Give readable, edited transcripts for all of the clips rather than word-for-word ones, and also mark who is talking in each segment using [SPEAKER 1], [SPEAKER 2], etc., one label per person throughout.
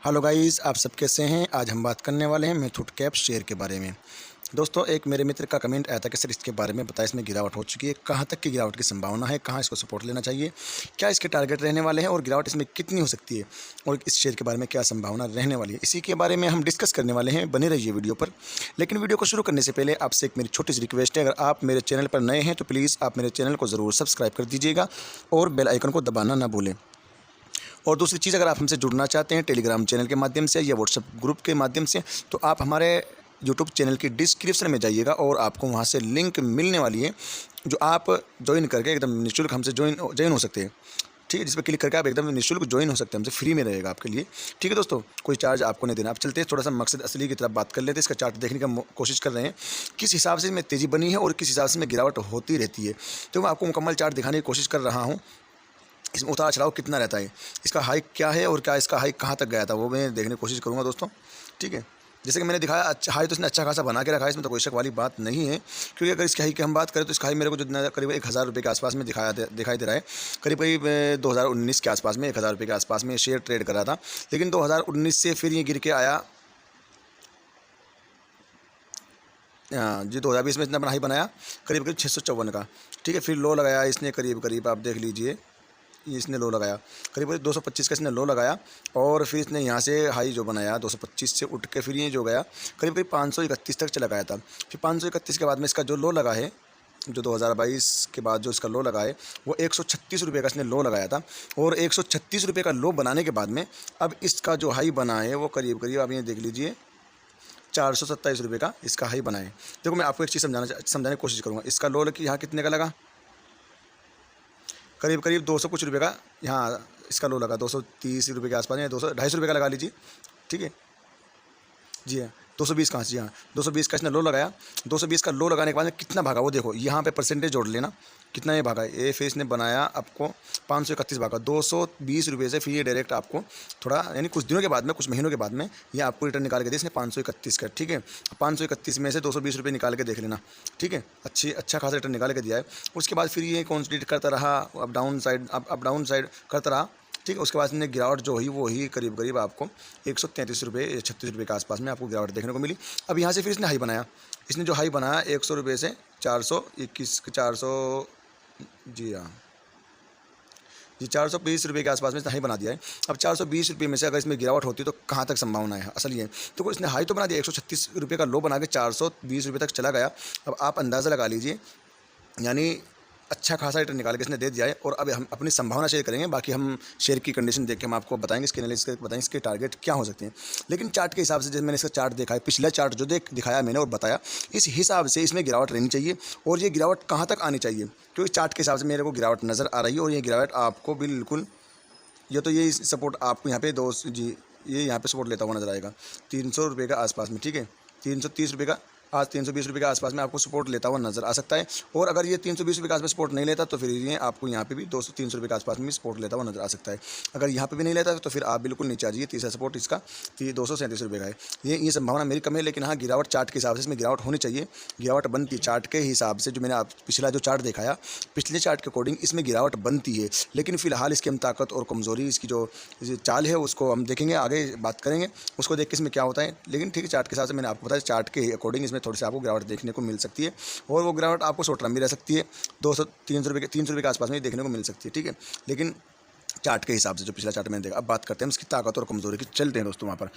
[SPEAKER 1] Hello guys, आप सब कैसे हैं। आज हम बात करने वाले हैं मेथड कैप शेयर के बारे में। दोस्तों, एक मेरे मित्र का कमेंट आया था कि सर इसके बारे में बताएं, इसमें गिरावट हो चुकी है, कहाँ तक की गिरावट की संभावना है, कहाँ इसको सपोर्ट लेना चाहिए, क्या इसके टारगेट रहने वाले हैं और गिरावट इसमें कितनी हो सकती है और इस शेयर के बारे में क्या संभावना रहने वाली है, इसी के बारे में हम डिस्कस करने वाले हैं। बने रहिए वीडियो पर। लेकिन वीडियो को शुरू करने से पहले आपसे एक मेरी छोटी सी रिक्वेस्ट है, अगर आप मेरे चैनल पर नए हैं तो प्लीज़ आप मेरे चैनल को ज़रूर सब्सक्राइब कर दीजिएगा और बेल आइकन को दबाना ना भूलें। और दूसरी चीज़, अगर आप हमसे जुड़ना चाहते हैं टेलीग्राम चैनल के माध्यम से या व्हाट्सएप ग्रुप के माध्यम से, तो आप हमारे यूट्यूब चैनल की डिस्क्रिप्शन में जाइएगा और आपको वहाँ से लिंक मिलने वाली है, जो आप ज्वाइन करके एकदम निःशुल्क हमसे ज्वाइन हो सकते हैं। ठीक है, जिस पर क्लिक करके आप एकदम निःशुल्क ज्वाइन हो सकते हैं, हमसे फ्री में रहेगा आपके लिए। ठीक है दोस्तों, कोई चार्ज आपको नहीं देना। आप चलते हैं थोड़ा सा मकसद असली की तरफ बात कर लेते हैं। इसका चार्ट देखने का कोशिश कर रहे हैं, किस हिसाब से इसमें तेज़ी बनी है और किस हिसाब से इसमें गिरावट होती रहती है। तो मैं आपको मुकम्मल चार्ट दिखाने की कोशिश कर रहा हूँ। इसमें उतार चढ़ाव कितना रहता है, इसका हाइक क्या है और क्या इसका हाइक कहाँ तक गया था, वो मैं देखने की कोशिश करूँगा दोस्तों। ठीक है, जैसे कि मैंने दिखाया, अच्छा हाई तो इसने अच्छा खासा बना के रखा है, इसमें तो कोई शक वाली बात नहीं है। क्योंकि अगर इसकी हाई की हम बात करें तो इसका हाई मेरे को जितना करीब 1000 रुपये के आसपास में दिखाई दे रहा है। करीब 2019 के आसपास में 1000 रुपये के आसपास में शेयर ट्रेड कर रहा था। लेकिन 2019 से फिर ये गिर के आया। हाँ जी, 2020 में इसने अपना हाई बनाया करीब करीब 654 का। ठीक है, फिर लो लगाया इसने करीब करीब, आप देख लीजिए, इसने लो लगाया करीब करीब 225 का इसने लो लगाया। और फिर इसने यहाँ से हाई जो बनाया 225 से उठ के फिर ये जो गया करीब करीब 531 तक चला गया था। फिर 531 के बाद में इसका जो लो लगा है, जो 2022 के बाद जो इसका लो लगा है, वो 136 रुपये का इसने लो लगाया था। और 136 रुपये का लो बनाने के बाद में अब इसका जो हाई बना है वो करीब करीब, आप ये देख लीजिए, 427 रुपये का इसका हाई बना है। देखो, मैं आपको एक चीज़ समझाने की कोशिश करूँगा। इसका लो कि यहाँ कितने का लगा, करीब करीब 200 कुछ रुपये का यहाँ इसका लो लगा, 230 रुपये के आसपास, या 200-250 रुपये का लगा लीजिए। ठीक है जी, हाँ 220 कहाँ से, जी हाँ 220 का इसने लो लगाया। 220 का लो लगाने के बाद में कितना भागा वो देखो, यहाँ पे परसेंटेज जोड़ लेना कितना ये भागा है। ये फिर इसने बनाया आपको 531 भागा 220 रुपये से। फिर ये डायरेक्ट आपको थोड़ा, यानी कुछ दिनों के बाद में, कुछ महीनों के बाद में ये आपको रिटर्न निकाल के दे इसने 531 का। ठीक है, 531 में से 220 रुपये निकाल के देख लेना। ठीक है, अच्छा खासा रिटर्न निकाल के दिया है। उसके बाद फिर ये कॉन्सोलिडेट करता रहा, अप डाउन साइड करता रहा। ठीक है, उसके बाद इसने गिरावट जो हुई वो ही करीब करीब आपको 133 रुपये या 36 रुपये के आसपास में आपको गिरावट देखने को मिली। अब यहाँ से फिर इसने हाई बनाया। इसने जो हाई बनाया 100 रुपये से 421 जी हाँ जी 420 रुपये के आसपास में इसने हाई बना दिया है। अब 420 रुपये में से अगर इसमें गिरावट होती है तो कहाँ तक संभावना है असल ये। तो इसने हाई तो बना दिया, 136 रुपये का लो बना के 420 रुपये तक चला गया। अब आप अंदाज़ा लगा लीजिए, यानी अच्छा खासा रिटर्न निकाल के इसने दे दिया है। और अब हम अपनी संभावना शेयर करेंगे, बाकी हम शेयर की कंडीशन देख के हम आपको बताएंगे, इसके एनालिसिस करके बताएंगे इसके टारगेट क्या हो सकते हैं। लेकिन चार्ट के हिसाब से, जैसे मैंने इसका चार्ट देखा है, पिछला चार्ट जो दिखाया मैंने और बताया, इस हिसाब से इसमें गिरावट रहनी चाहिए। और ये गिरावट कहाँ तक आनी चाहिए, क्योंकि चार्ट के हिसाब से मेरे को गिरावट नज़र आ रही है। और ये गिरावट आपको बिल्कुल, ये सपोर्ट आपको यहाँ पे ये यहाँ पे सपोर्ट लेता हुआ नजर आएगा 300 रुपये के आसपास में। ठीक है, 330 रुपये का, आज 320 रुपये के आसपास में आपको सपोर्ट लेता हुआ नजर आ सकता है। और अगर ये 320 रुपये के आसपास सपोर्ट नहीं लेता तो फिर ये आपको यहाँ पे भी 200-300 रुपये के आसपास में सपोर्ट लेता हुआ नजर आ सकता है। अगर यहाँ पे भी नहीं लेता तो फिर आप बिल्कुल नीचे आ जाइए। तीसरा सपोर्ट इसका 237 रुपये का है। ये संभावना मेरी कम है, लेकिन हाँ, गिरावट चार्ट के हिसाब से इसमें गिरावट होनी चाहिए। गिरावट बनती है चार्ट के हिसाब से, जो मैंने पिछला जो चार्ट दिखाया, पिछले चार्ट के अकॉर्डिंग इसमें गिरावट बनती है। लेकिन फिलहाल इसकी हम ताकत और कमज़ोरी, इसकी जो चाल है उसको हम देखेंगे, आगे बात करेंगे, उसको देख के इसमें क्या होता है। लेकिन ठीक है, चार्ट के हिसाब से मैंने आपको बताया, चार्ट के अकॉर्डिंग इसमें थोड़ी सी आपको गिरावट देखने को मिल सकती है। और वो गिरावट आपको शॉर्ट टर्म भी रह सकती है, 200-300 रुपये के आसपास में देखने को मिल सकती है। ठीक है, लेकिन चार्ट के हिसाब से जो पिछला चार्ट मैंने देखा, अब बात करते हैं इसकी ताकत और कमज़ोरी की। चलते हैं दोस्तों वहाँ पर।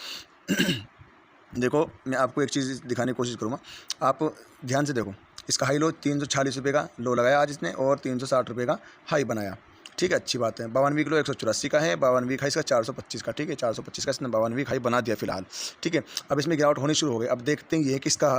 [SPEAKER 1] देखो, मैं आपको एक चीज़ दिखाने की कोशिश करूँगा, आप ध्यान से देखो। इसका हाई लो 340 रुपये का लो लगाया आज इसने, और 360 रुपये का हाई बनाया। ठीक है, अच्छी बात है। 52 वीक लो 184 का है, 52 वीक हाई इसका 425 का। ठीक है, 425 का इसने 52 वीक हाई बना दिया फिलहाल। ठीक है, अब इसमें गिरावट होनी शुरू हो गई। अब देखते हैं ये कि इसका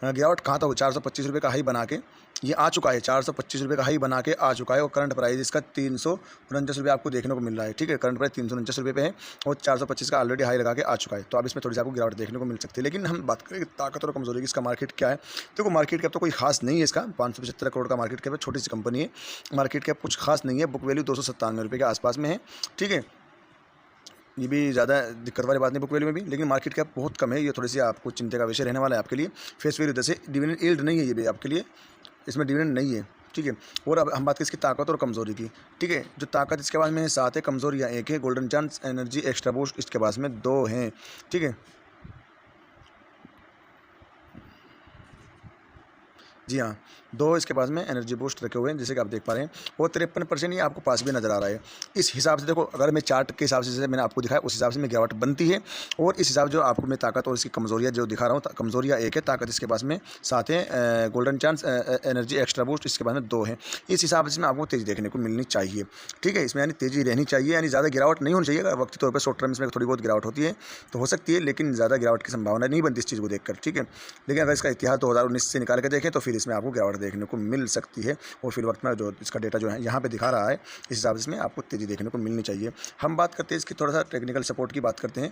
[SPEAKER 1] गिरावट कहाँ था। 425 रुपये का हाई बना के ये आ चुका है, 425 रुपये का हाई बना के आ चुका है। और करंट प्राइस इसका 349 रुपये आपको देखने को मिल रहा है। ठीक है, करंट प्राइस 349 रुपये पे है और 425 का ऑलरेडी हाई लगा के आ चुका है। तो अब इसमें थोड़ी सी आपको गिरावट देखने को मिल सकती है। लेकिन हम बात करें ताकत और कमजोरी की, इसका मार्केट क्या है। देखो, मार्केट कैप तो कोई खास नहीं है इसका, 575 करोड़ का मार्केट कैप है, छोटी सी कंपनी है। मार्केट कैप कुछ खास नहीं है। बुक वैल्यू 297 रुपये के आसपास में है। ठीक है, ये भी ज़्यादा दिक्कत वाली बात नहीं बुक वैल्यू में भी, लेकिन मार्केट कैप बहुत कम है। ये थोड़ी सी आपको चिंता का विषय रहने वाला है आपके लिए। फेस वैल्यू जैसे डिविडेंड यील्ड नहीं है ये भी आपके लिए, इसमें डिविडेंड नहीं है। ठीक है। और अब हम बात करें इसकी ताकत और कमज़ोरी की, ठीक है। जो ताकत इसके पास में है 7 है, कमज़ोरियाँ 1 है। Golden chance energy extra boost इसके पास में 2 हैं, ठीक है। जी हाँ, 2 इसके पास में एनर्जी बूस्ट रखे हुए हैं, जैसे कि आप देख पा रहे हैं। और 53% ये आपको पास भी नज़र आ रहा है। इस हिसाब से देखो, अगर मैं चार्ट के हिसाब से जैसे मैंने आपको दिखाया उस हिसाब से में गिरावट बनती है। और इस हिसाब जो आपको मैं ताकत और इसकी कमज़ोरियाँ जो दिखा रहा हूँ, कमज़ोरियाँ 1 है, ताकत इसके पास में 7 है। Golden chance energy extra boost इसके पास में 2 है। इस हिसाब से में आपको तेज़ी देखने को मिलनी चाहिए, ठीक है। इसमें यानी तेज़ी रहनी चाहिए, यानी ज़्यादा गिरावट नहीं होनी चाहिए। अगर वक्ती तौर पर शॉर्ट टर्म इसमें थोड़ी बहुत गिरावट होती है तो हो सकती है, लेकिन ज़्यादा गिरावट की संभावना नहीं बनती इस चीज़ को देखकर, ठीक है। लेकिन अगर इसका इतिहास 2019 से निकाल के देखें तो फिर इसमें आपको गिरावट देखने को मिल सकती है। और फिर वक्त में जो इसका डेटा जो है यहाँ पे दिखा रहा है, इस हिसाब से इसमें आपको तेज़ी देखने को मिलनी चाहिए। हम बात करते हैं इसकी थोड़ा सा टेक्निकल सपोर्ट की बात करते हैं।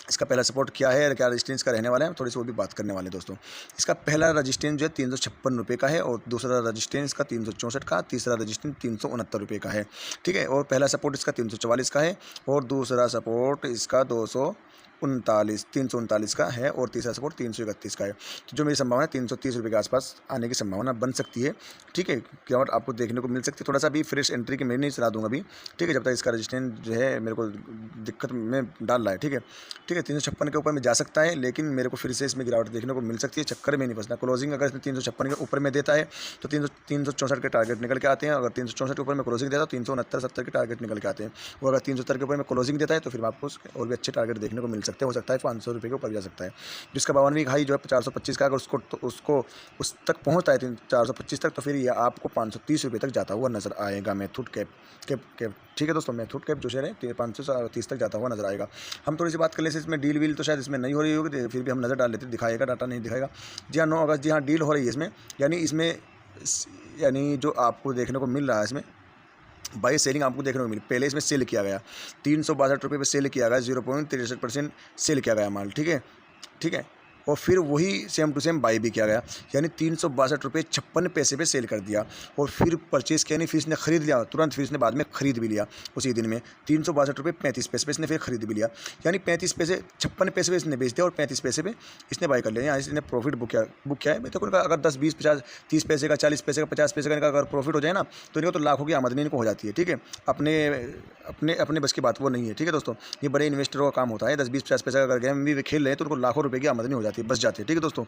[SPEAKER 1] इसका पहला सपोर्ट क्या है, क्या रजिस्टेंस का रहने वाला है, थोड़ी सी वो भी बात करने वाले हैं दोस्तों। इसका पहला रजिस्टेंस जो है 356 रुपये का है, और दूसरा रजिस्टेंस का 364 का, तीसरा रजिस्टेंस 369 रुपये का है, ठीक है। और पहला सपोर्ट इसका 344 का है, और दूसरा सपोर्ट इसका 339 का है, और तीसरा सपोर्ट 331 का है। तो जो मेरी संभावना है 330 रुपये के आसपास आने की संभावना बन सकती है, ठीक है। गिरावट आपको देखने को मिल सकती है। थोड़ा सा भी फ्रेश एंट्री की मैं नहीं चला दूंगा अभी, ठीक है, जब तक इसका रजिस्टेंस जो है मेरे को दिक्कत में डाल रहा है, ठीक है। ठीक है, 356 के ऊपर में जा सकता है, लेकिन मेरे को फिर से इसमें गिरावट देखने को मिल सकती है। चक्कर में नहीं फंसना। क्लोजिंग अगर इसमें 356 के ऊपर में देता है तो 364 के टारगेट निकल के आते हैं। अगर 364 के ऊपर में क्लोजिंग देता है तो 369-70 के टारगेट निकल के आते हैं। और अगर 370 के ऊपर में क्लोजिंग देता है तो फिर आपको और भी अच्छे टारगेट देखने को मिल सकते हैं। हो सकता है 500 रुपये के ऊपर जा सकता है। जिसका 52वीं हाई जो है 425 का, अगर उसको उस तक पहुँचता है 425 तक, तो फिर ये आपको 530 रुपये तक जाता हुआ नजर आएगा। मैथुट कैप, ठीक है दोस्तों, मैथुट कैप जो शेयर है 530 तक जाता हुआ नजर आएगा। हम थोड़ी सी बात कर लेते हैं इसमें डील वील तो शायद इसमें नहीं हो रही होगी, फिर भी हम नज़र डाल लेते हैं। दिखाएगा डाटा, नहीं दिखाएगा। जी हाँ, 9 अगस्त, जी हाँ, डील हो रही है इसमें। यानी जो आपको देखने को मिल रहा है इसमें बाई सेलिंग आपको देखने को मिली। पहले इसमें सेल किया गया 362 रुपये पर सेल किया गया, 0.63% सेल किया गया माल, ठीक है, ठीक है। और फिर वही सेम टू सेम बाई भी किया गया, यानी 362 रुपये 56 पैसे पे सेल कर दिया। और फिर परचेज़ किया, नहीं फिर इसने ख़रीद लिया तुरंत, फिर इसने बाद में ख़रीद भी लिया उसी दिन में 362 रुपये 35 पैसे पे इसने फिर ख़रीद भी लिया। यानी 35 पैसे 56 पैसे पे इसने बेच दिया और 35 पैसे पे इसने बाई कर लिया। यहाँ इसने प्रॉफिट बुक किया है। मैं तो उनका अगर 10, 20, 50, 30 पैसे का, 40 पैसे का, 50 पैसे का इनका अगर प्रॉफिट हो जाए ना, तो इनको तो लाखों की आमदनी इनको हो जाती है, ठीक है। अपने बस की बात वो नहीं है, ठीक है दोस्तों। ये बड़े इन्वेस्टरों का काम होता है। 10, 20, 50 पैसे का अगर गेम भी खेल रहे हैं तो उनको लाखों रुपये की आमदनी हो जाती है, बच जाती है, ठीक है दोस्तों।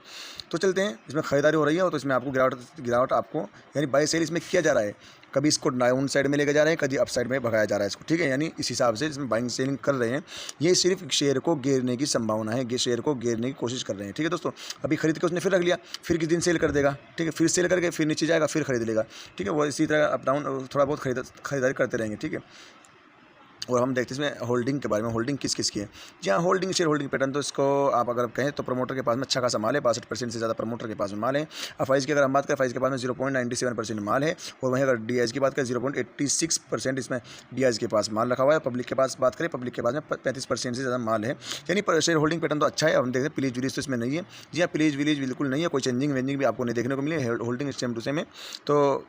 [SPEAKER 1] तो चलते हैं, इसमें खरीदारी हो रही है, तो इसमें आपको गिरावट आपको यानी बाई सेल इसमें किया जा रहा है। कभी इसको डाउन साइड में लेके जा रहे हैं, कभी अप साइड में भगाया जा रहा है इसको, ठीक है। यानी इस हिसाब से इसमें बाइंग सेलिंग कर रहे हैं। ये सिर्फ शेयर को गिरने की संभावना है, शेयर को गिरने की कोशिश कर रहे हैं, ठीक है दोस्तों। अभी खरीद के उसने फिर रख लिया, फिर किस दिन सेल कर देगा, ठीक है। फिर सेल करके फिर नीचे जाएगा, फिर खरीद लेगा, ठीक है। वो इसी तरह अप डाउन थोड़ा बहुत खरीदारी करते रहेंगे, ठीक है। और हम देखते हैं इसमें होल्डिंग के बारे में, होल्डिंग किस किस की है। जी हाँ, होल्डिंग शेयर होल्डिंग पैटर्न, तो इसको आप अगर कहें तो प्रमोटर के पास में अच्छा खासा माल है, 62% से ज़्यादा प्रमोटर के पास में माल है। अफाइज की अगर हम बात करें, अफाइज के पास में 0.97% माल है। और वहीं अगर डीआईज की बात करें 0.86% इसमें डीआईज के पास माल रखा हुआ है। पब्लिक के पास बात करें, पब्लिक के पास में 35% से ज़्यादा माल है। यानी शेयर होल्डिंग पैटर्न तो अच्छा है। हम देखते हैं प्लीज विलीज तो इसमें नहीं है। जी हाँ, प्लीज विलीज बिल्कुल नहीं है, कोई चेंजिंग वेंजिंग भी आपको नहीं देखने को मिली है। होल्डिंग सेम टू सेम है। तो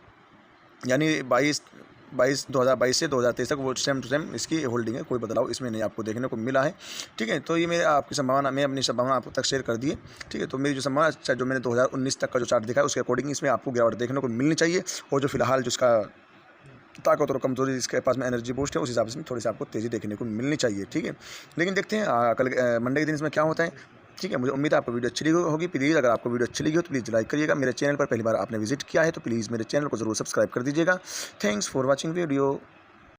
[SPEAKER 1] यानी 2022 से 2023 तक वो सेम टू सेम इसकी होल्डिंग है, कोई बदलाव इसमें नहीं आपको देखने को मिला है, ठीक है। तो ये मेरे आपकी संभावना, मैं अपनी संभावना आपको तक शेयर कर दी है, ठीक है। तो मेरी जो संभावना, जो मैंने 2019 तक का जो चार्ट दिखा है उसके अकॉर्डिंग इसमें आपको गिरावट देखने को मिलनी चाहिए। और जो फिलहाल जिसका ताकत और कमजोरी इसके पास में एनर्जी बूस्ट है, उस हिसाब से थोड़ी सी आपको तेज़ी देखने को मिलनी चाहिए, ठीक है। लेकिन देखते हैं कल मंडे के दिन इसमें क्या होता है, ठीक है। मुझे उम्मीद है आपको वीडियो अच्छी लगी होगी। प्लीज़ अगर आपको वीडियो अच्छी लगी हो तो प्लीज़ लाइक करिएगा। मेरे चैनल पर पहली बार आपने विजिट किया है तो प्लीज़ मेरे चैनल को ज़रूर सब्सक्राइब कर दीजिएगा। Thanks for watching video.